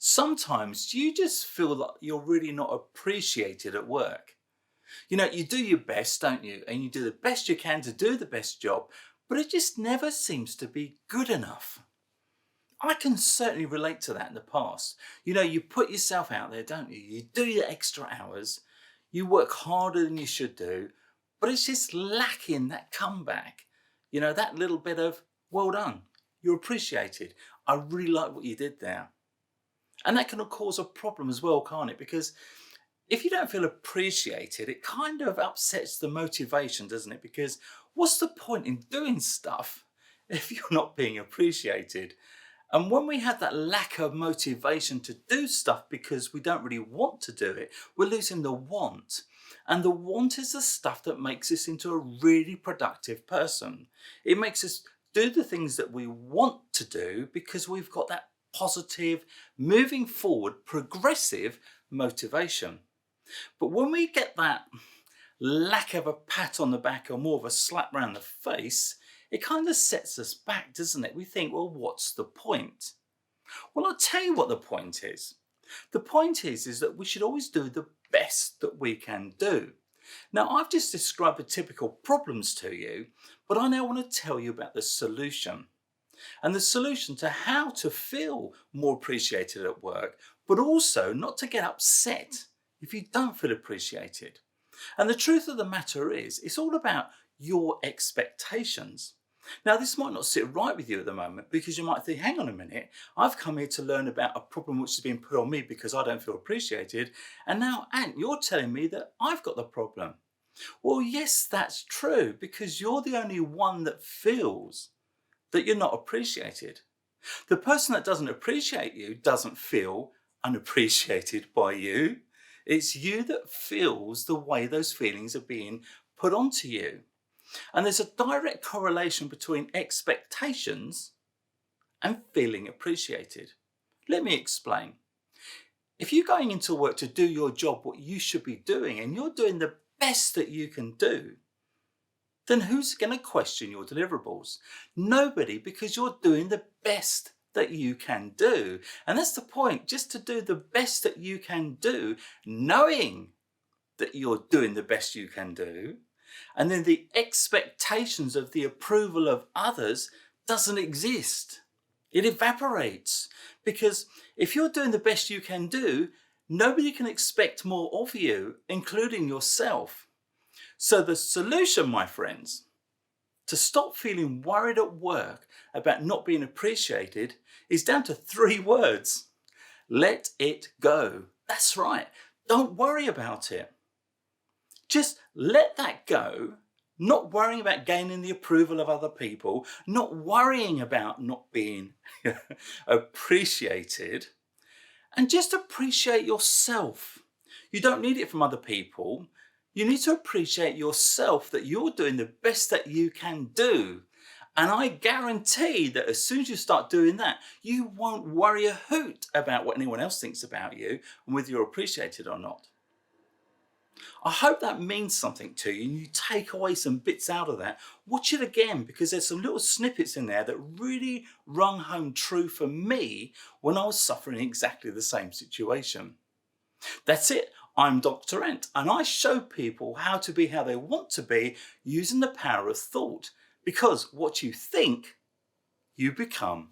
Sometimes you just feel like you're really not appreciated at work. You know, you do your best, don't you? And you do the best you can to do the best job, but it just never seems to be good enough. I can certainly relate to that in the past. You know, you put yourself out there, don't you? You do your extra hours, you work harder than you should do, but it's just lacking that comeback. You know, that little bit of, well done, you're appreciated. I really like what you did there. And that can cause a problem as well, can't it? Because if you don't feel appreciated, it kind of upsets the motivation, doesn't it? Because what's the point in doing stuff if you're not being appreciated? And when we have that lack of motivation to do stuff because we don't really want to do it, we're losing the want. And the want is the stuff that makes us into a really productive person. It makes us do the things that we want to do because we've got that positive, moving forward, progressive motivation. But when we get that lack of a pat on the back or more of a slap round the face, it kind of sets us back, doesn't it? We think, well, what's the point? Well, I'll tell you what the point is. The point is that we should always do the best that we can do. Now, I've just described the typical problems to you, but I now want to tell you about the solution. And the solution to how to feel more appreciated at work, but also not to get upset if you don't feel appreciated. And the truth of the matter is, it's all about your expectations. Now, this might not sit right with you at the moment because you might think, hang on a minute, I've come here to learn about a problem which has been put on me because I don't feel appreciated. And now, Ant, you're telling me that I've got the problem. Well, yes, that's true because you're the only one that feels that you're not appreciated. The person that doesn't appreciate you doesn't feel unappreciated by you. It's you that feels the way those feelings are being put onto you. And there's a direct correlation between expectations and feeling appreciated. Let me explain. If you're going into work to do your job, what you should be doing, and you're doing the best that you can do, then who's going to question your deliverables? Nobody, because you're doing the best that you can do. And that's the point, just to do the best that you can do, knowing that you're doing the best you can do, and then the expectations of the approval of others doesn't exist. It evaporates. Because if you're doing the best you can do, nobody can expect more of you, including yourself. So the solution, my friends, to stop feeling worried at work about not being appreciated is down to 3 words. Let it go. That's right. Don't worry about it. Just let that go, not worrying about gaining the approval of other people, not worrying about not being appreciated, and just appreciate yourself. You don't need it from other people. You need to appreciate yourself, that you're doing the best that you can do. And I guarantee that as soon as you start doing that, you won't worry a hoot about what anyone else thinks about you and whether you're appreciated or not. I hope that means something to you and you take away some bits out of that. Watch it again because there's some little snippets in there that really rung home true for me when I was suffering exactly the same situation. That's it. I'm Dr. Ant and I show people how to be how they want to be using the power of thought, because what you think, you become.